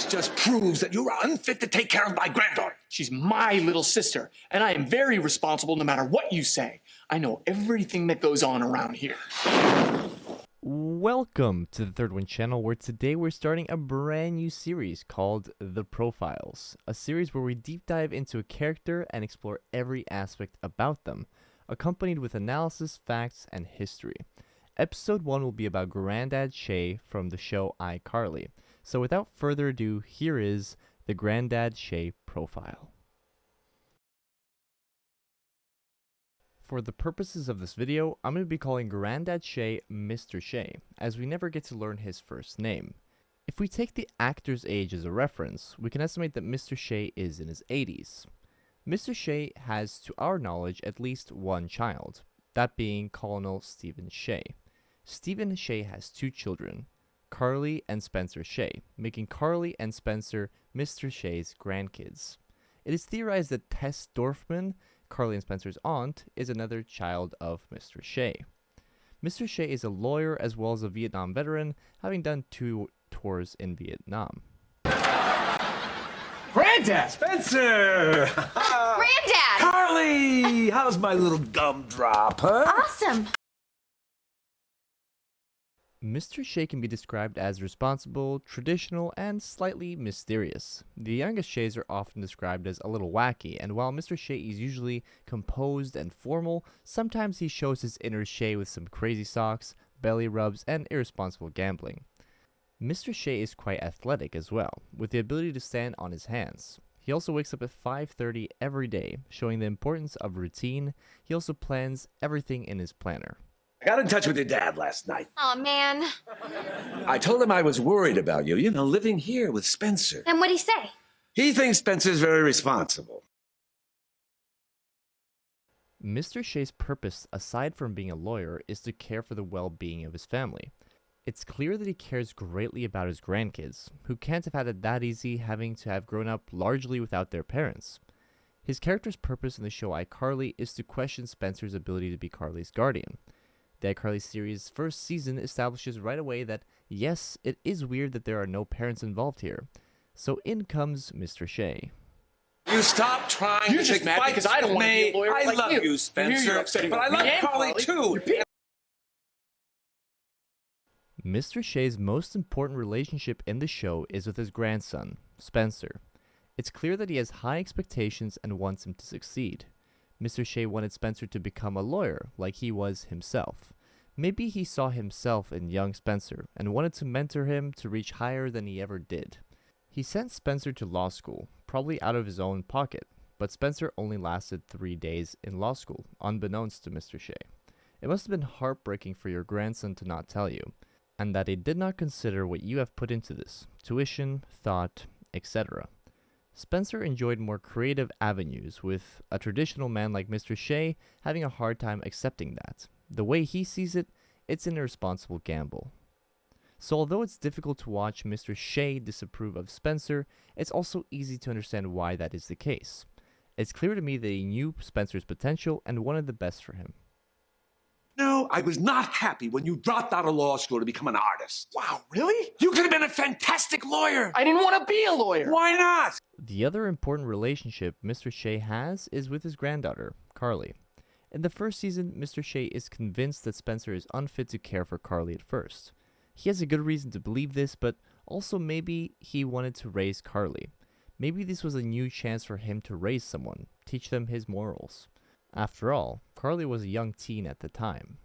This just proves that you are unfit to take care of my granddaughter. She's my little sister, and I am very responsible no matter what you say. I know everything that goes on around here. Welcome to the Third One channel, where today we're starting a brand new series called The Profiles, a series where we deep dive into a character and explore every aspect about them, accompanied with analysis, facts, and history. Episode 1 will be about Granddad Shay from the show iCarly. So without further ado, here is the Granddad Shay Profile. For the purposes of this video, I'm going to be calling Granddad Shay Mr. Shay, as we never get to learn his first name. If we take the actor's age as a reference, we can estimate that Mr. Shay is in his 80s. Mr. Shay has, to our knowledge, at least one child, that being Colonel Stephen Shay. Stephen Shay has two children, Carly and Spencer Shay, making Carly and Spencer Mr. Shay's grandkids. It is theorized that Tess Dorfman, Carly and Spencer's aunt, is another child of Mr. Shay. Mr. Shay is a lawyer as well as a Vietnam veteran, having done 2 tours in Vietnam. Granddad! Spencer! Granddad! Carly! How's my little gumdrop, huh? Awesome! Mr. Shay can be described as responsible, traditional, and slightly mysterious. The youngest Shays are often described as a little wacky, and while Mr. Shay is usually composed and formal, sometimes he shows his inner Shay with some crazy socks, belly rubs, and irresponsible gambling. Mr. Shay is quite athletic as well, with the ability to stand on his hands. He also wakes up at 5:30 every day, showing the importance of routine. He also plans everything in his planner. I got in touch with your dad last night. Oh man. I told him I was worried about you, living here with Spencer. And what'd he say? He thinks Spencer's very responsible. Mr. Shay's purpose, aside from being a lawyer, is to care for the well-being of his family. It's clear that he cares greatly about his grandkids, who can't have had it that easy, having to have grown up largely without their parents. His character's purpose in the show iCarly is to question Spencer's ability to be Carly's guardian. The iCarly series' first season establishes right away that, yes, it is weird that there are no parents involved here. So in comes Mr. Shay. You stop trying You're to just mad fight because I don't want to be a lawyer I like love you, Spencer, but I love Carly too. Mr. Shay's most important relationship in the show is with his grandson, Spencer. It's clear that he has high expectations and wants him to succeed. Mr. Shay wanted Spencer to become a lawyer, like he was himself. Maybe he saw himself in young Spencer and wanted to mentor him to reach higher than he ever did. He sent Spencer to law school, probably out of his own pocket, but Spencer only lasted 3 days in law school, unbeknownst to Mr. Shay. It must have been heartbreaking for your grandson to not tell you, and that he did not consider what you have put into this, tuition, thought, etc. Spencer enjoyed more creative avenues, with a traditional man like Mr. Shay having a hard time accepting that. The way he sees it, it's an irresponsible gamble. So although it's difficult to watch Mr. Shay disapprove of Spencer, it's also easy to understand why that is the case. It's clear to me that he knew Spencer's potential and wanted the best for him. No, I was not happy when you dropped out of law school to become an artist. Wow, really? You could have been a fantastic lawyer. I didn't want to be a lawyer. Why not? The other important relationship Mr. Shay has is with his granddaughter, Carly. In the first season, Mr. Shay is convinced that Spencer is unfit to care for Carly at first. He has a good reason to believe this, but also maybe he wanted to raise Carly. Maybe this was a new chance for him to raise someone, teach them his morals. After all, Carly was a young teen at the time.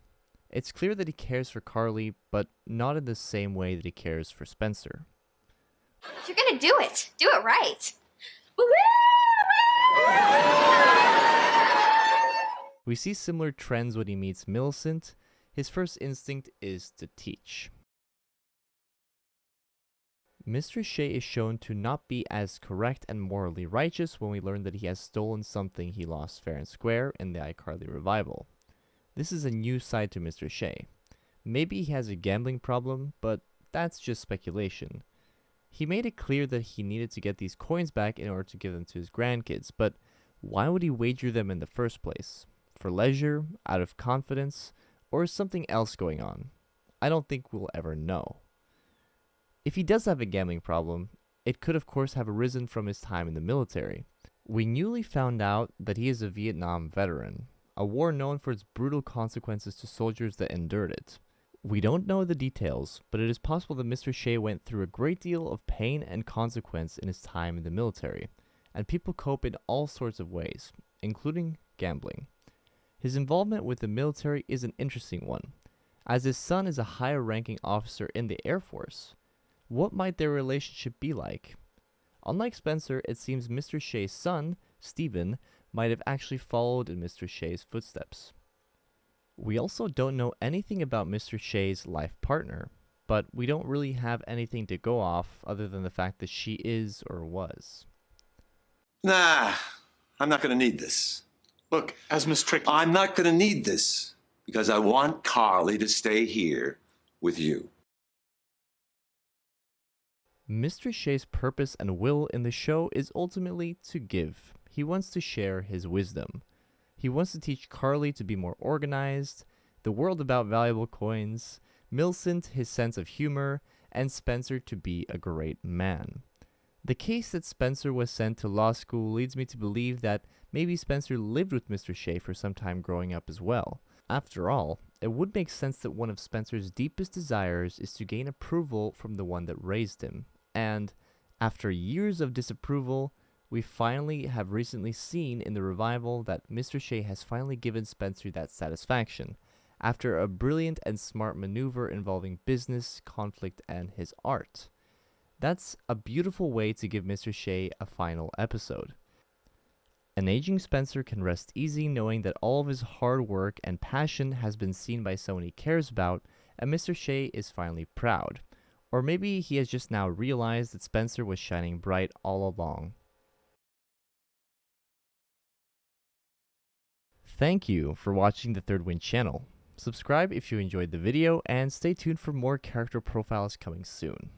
It's clear that he cares for Carly, but not in the same way that he cares for Spencer. If you're gonna do it right. We see similar trends when he meets Millicent. His first instinct is to teach. Mr. Shay is shown to not be as correct and morally righteous when we learn that he has stolen something he lost fair and square in the iCarly revival. This is a new side to Mr. Shay. Maybe he has a gambling problem, but that's just speculation. He made it clear that he needed to get these coins back in order to give them to his grandkids, but why would he wager them in the first place? For leisure, out of confidence, or is something else going on? I don't think we'll ever know. If he does have a gambling problem, It could of course have arisen from his time in the military. We newly found out that he is a Vietnam veteran, a war known for its brutal consequences to soldiers that endured it. We don't know the details, but it is possible that Mr. Shay went through a great deal of pain and consequence in his time in the military, and people cope in all sorts of ways, including gambling. His involvement with the military is an interesting one, as his son is a higher ranking officer in the Air Force. What might their relationship be like? Unlike Spencer, it seems Mr. Shay's son, Stephen, might have actually followed in Mr. Shay's footsteps. We also don't know anything about Mr. Shay's life partner, but we don't really have anything to go off other than the fact that she is or was. Nah, I'm not going to need this. Look, As Miss Tricky. I'm not going to need this because I want Carly to stay here with you. Mr. Shay's purpose and will in the show is ultimately to give. He wants to share his wisdom. He wants to teach Carly to be more organized, the world about valuable coins, Millicent his sense of humor, and Spencer to be a great man. The case that Spencer was sent to law school leads me to believe that maybe Spencer lived with Mr. Shay for some time growing up as well. After all, it would make sense that one of Spencer's deepest desires is to gain approval from the one that raised him. And after years of disapproval, we finally have recently seen in the revival that Mr. Shay has finally given Spencer that satisfaction, after a brilliant and smart maneuver involving business, conflict, and his art. That's a beautiful way to give Mr. Shay a final episode. An aging Spencer can rest easy knowing that all of his hard work and passion has been seen by someone he cares about, and Mr. Shay is finally proud. Or maybe he has just now realized that Spencer was shining bright all along. Thank you for watching the Third Wind channel. Subscribe if you enjoyed the video, and stay tuned for more character profiles coming soon.